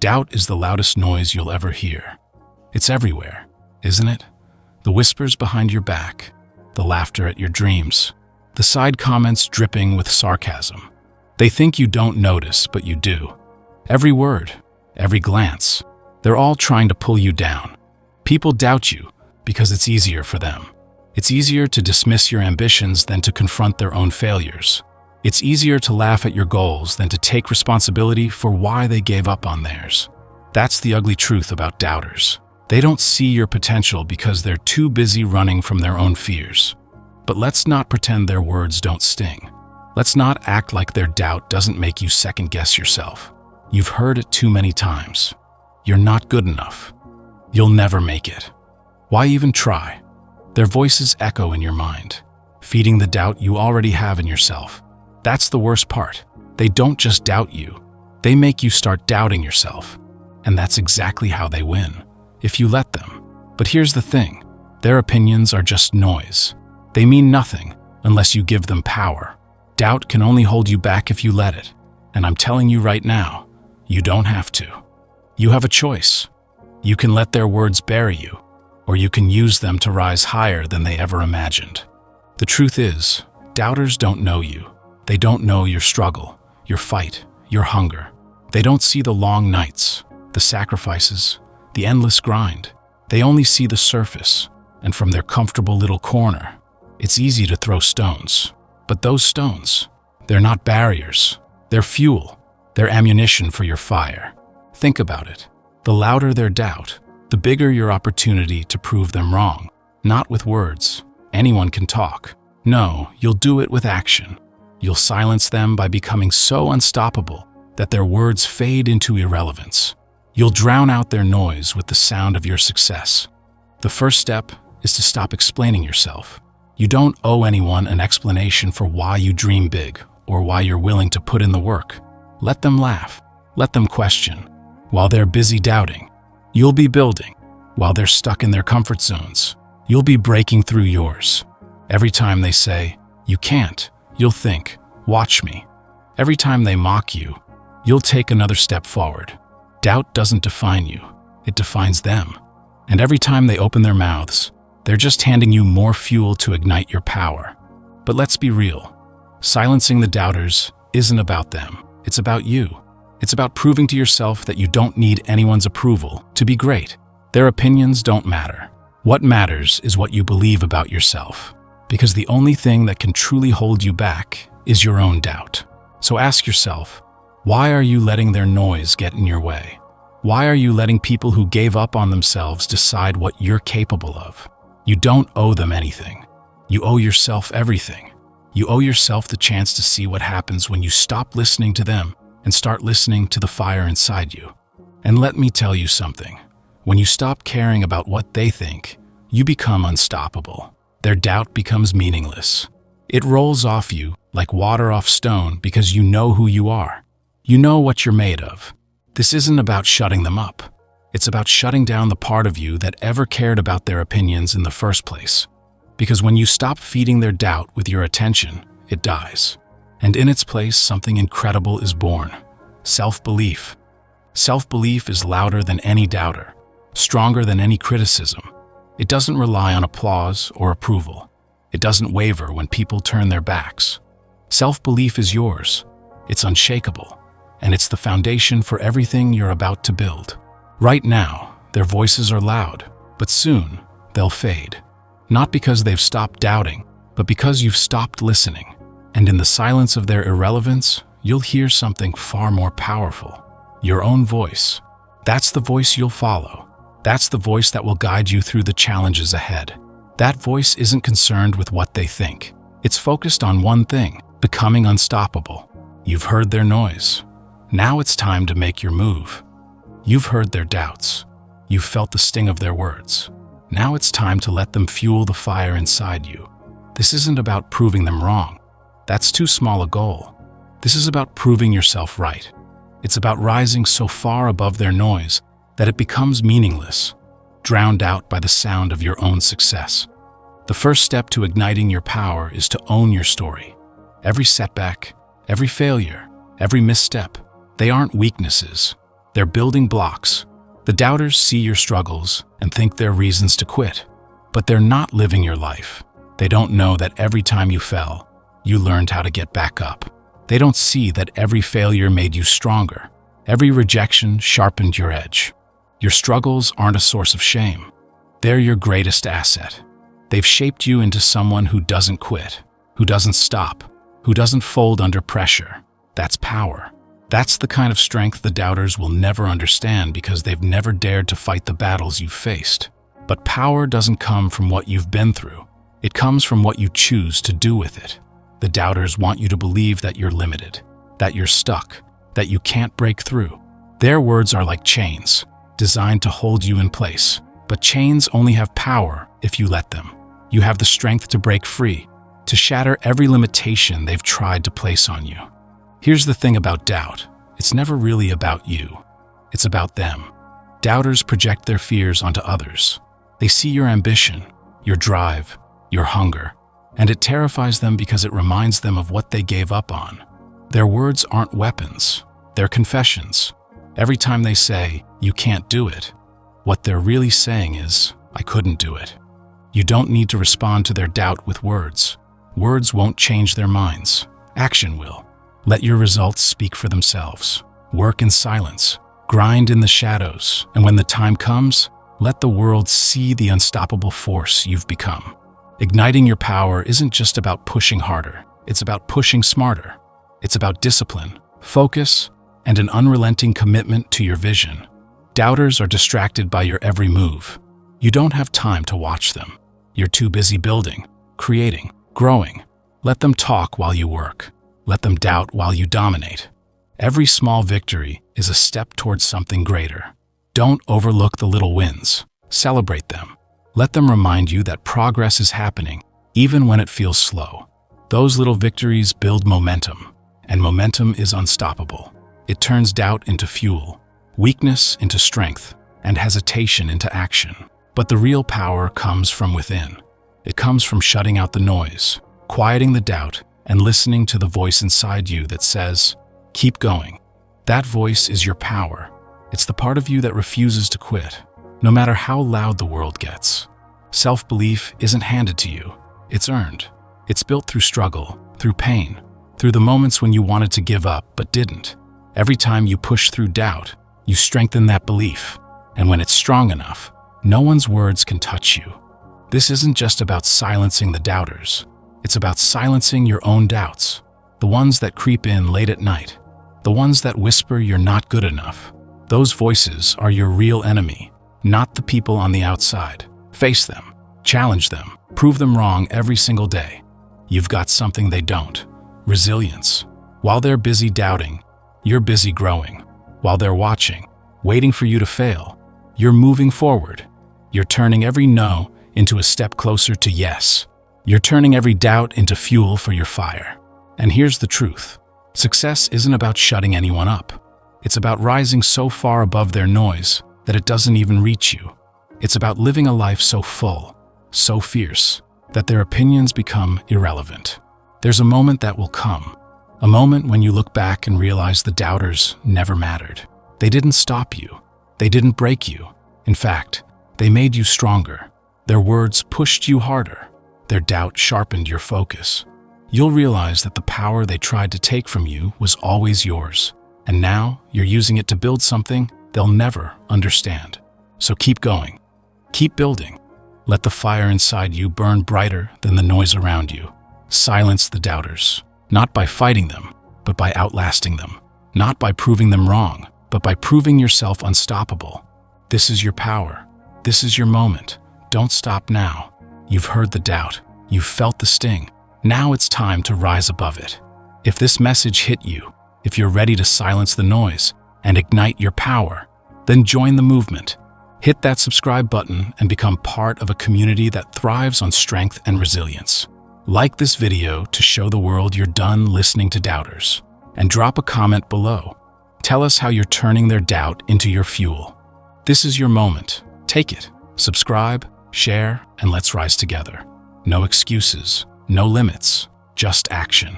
Doubt is the loudest noise you'll ever hear. It's everywhere, isn't it? The whispers behind your back, the laughter at your dreams, the side comments dripping with sarcasm. They think you don't notice, but you do. Every word, every glance, they're all trying to pull you down. People doubt you because it's easier for them. It's easier to dismiss your ambitions than to confront their own failures. It's easier to laugh at your goals than to take responsibility for why they gave up on theirs. That's the ugly truth about doubters. They don't see your potential because they're too busy running from their own fears. But let's not pretend their words don't sting. Let's not act like their doubt doesn't make you second-guess yourself. You've heard it too many times. You're not good enough. You'll never make it. Why even try? Their voices echo in your mind, feeding the doubt you already have in yourself. That's the worst part. They don't just doubt you. They make you start doubting yourself. And that's exactly how they win, if you let them. But here's the thing. Their opinions are just noise. They mean nothing unless you give them power. Doubt can only hold you back if you let it. And I'm telling you right now, you don't have to. You have a choice. You can let their words bury you, or you can use them to rise higher than they ever imagined. The truth is, doubters don't know you. They don't know your struggle, your fight, your hunger. They don't see the long nights, the sacrifices, the endless grind. They only see the surface, and from their comfortable little corner, it's easy to throw stones. But those stones, they're not barriers. They're fuel. They're ammunition for your fire. Think about it. The louder their doubt, the bigger your opportunity to prove them wrong. Not with words. Anyone can talk. No, you'll do it with action. You'll silence them by becoming so unstoppable that their words fade into irrelevance. You'll drown out their noise with the sound of your success. The first step is to stop explaining yourself. You don't owe anyone an explanation for why you dream big or why you're willing to put in the work. Let them laugh. Let them question. While they're busy doubting, you'll be building. While they're stuck in their comfort zones, you'll be breaking through yours. Every time they say, "You can't," you'll think, "Watch me." Every time they mock you, you'll take another step forward. Doubt doesn't define you. It defines them. And every time they open their mouths, they're just handing you more fuel to ignite your power. But let's be real. Silencing the doubters isn't about them. It's about you. It's about proving to yourself that you don't need anyone's approval to be great. Their opinions don't matter. What matters is what you believe about yourself. Because the only thing that can truly hold you back is your own doubt. So ask yourself, why are you letting their noise get in your way? Why are you letting people who gave up on themselves decide what you're capable of? You don't owe them anything. You owe yourself everything. You owe yourself the chance to see what happens when you stop listening to them and start listening to the fire inside you. And let me tell you something. When you stop caring about what they think, you become unstoppable. Their doubt becomes meaningless. It rolls off you like water off stone because you know who you are. You know what you're made of. This isn't about shutting them up. It's about shutting down the part of you that ever cared about their opinions in the first place. Because when you stop feeding their doubt with your attention, it dies. And in its place, something incredible is born. Self-belief. Self-belief is louder than any doubter, stronger than any criticism. It doesn't rely on applause or approval. It doesn't waver when people turn their backs. Self-belief is yours. It's unshakable. And it's the foundation for everything you're about to build. Right now, their voices are loud, but soon they'll fade. Not because they've stopped doubting, but because you've stopped listening. And in the silence of their irrelevance, you'll hear something far more powerful. Your own voice. That's the voice you'll follow. That's the voice that will guide you through the challenges ahead. That voice isn't concerned with what they think. It's focused on one thing, becoming unstoppable. You've heard their noise. Now it's time to make your move. You've heard their doubts. You've felt the sting of their words. Now it's time to let them fuel the fire inside you. This isn't about proving them wrong. That's too small a goal. This is about proving yourself right. It's about rising so far above their noise that it becomes meaningless, drowned out by the sound of your own success. The first step to igniting your power is to own your story. Every setback, every failure, every misstep, they aren't weaknesses. They're building blocks. The doubters see your struggles and think they're reasons to quit. But they're not living your life. They don't know that every time you fell, you learned how to get back up. They don't see that every failure made you stronger. Every rejection sharpened your edge. Your struggles aren't a source of shame. They're your greatest asset. They've shaped you into someone who doesn't quit, who doesn't stop, who doesn't fold under pressure. That's power. That's the kind of strength the doubters will never understand because they've never dared to fight the battles you've faced. But power doesn't come from what you've been through. It comes from what you choose to do with it. The doubters want you to believe that you're limited, that you're stuck, that you can't break through. Their words are like chains, designed to hold you in place. But chains only have power if you let them. You have the strength to break free, to shatter every limitation they've tried to place on you. Here's the thing about doubt. It's never really about you. It's about them. Doubters project their fears onto others. They see your ambition, your drive, your hunger, and it terrifies them because it reminds them of what they gave up on. Their words aren't weapons. They're confessions. Every time they say, "You can't do it," what they're really saying is, "I couldn't do it." You don't need to respond to their doubt with words. Words won't change their minds. Action will. Let your results speak for themselves. Work in silence. Grind in the shadows. And when the time comes, let the world see the unstoppable force you've become. Igniting your power isn't just about pushing harder. It's about pushing smarter. It's about discipline, focus, and an unrelenting commitment to your vision. Doubters are distracted by your every move. You don't have time to watch them. You're too busy building, creating, growing. Let them talk while you work. Let them doubt while you dominate. Every small victory is a step towards something greater. Don't overlook the little wins. Celebrate them. Let them remind you that progress is happening, even when it feels slow. Those little victories build momentum, and momentum is unstoppable. It turns doubt into fuel, weakness into strength, and hesitation into action. But the real power comes from within. It comes from shutting out the noise, quieting the doubt, and listening to the voice inside you that says, "Keep going." That voice is your power. It's the part of you that refuses to quit, no matter how loud the world gets. Self-belief isn't handed to you. It's earned. It's built through struggle, through pain, through the moments when you wanted to give up but didn't. Every time you push through doubt, you strengthen that belief. And when it's strong enough, no one's words can touch you. This isn't just about silencing the doubters. It's about silencing your own doubts, the ones that creep in late at night, the ones that whisper you're not good enough. Those voices are your real enemy, not the people on the outside. Face them, challenge them, prove them wrong every single day. You've got something they don't: resilience. While they're busy doubting, you're busy growing. While they're watching, waiting for you to fail, you're moving forward. You're turning every no into a step closer to yes. You're turning every doubt into fuel for your fire. And here's the truth. Success isn't about shutting anyone up. It's about rising so far above their noise that it doesn't even reach you. It's about living a life so full, so fierce, that their opinions become irrelevant. There's a moment that will come. A moment when you look back and realize the doubters never mattered. They didn't stop you. They didn't break you. In fact, they made you stronger. Their words pushed you harder. Their doubt sharpened your focus. You'll realize that the power they tried to take from you was always yours. And now you're using it to build something they'll never understand. So keep going. Keep building. Let the fire inside you burn brighter than the noise around you. Silence the doubters, not by fighting them, but by outlasting them. Not by proving them wrong, but by proving yourself unstoppable. This is your power. This is your moment. Don't stop now. You've heard the doubt. You've felt the sting. Now it's time to rise above it. If this message hit you, if you're ready to silence the noise and ignite your power, then join the movement. Hit that subscribe button and become part of a community that thrives on strength and resilience. Like this video to show the world you're done listening to doubters. And drop a comment below. Tell us how you're turning their doubt into your fuel. This is your moment. Take it. Subscribe, share, and let's rise together. No excuses, no limits, just action.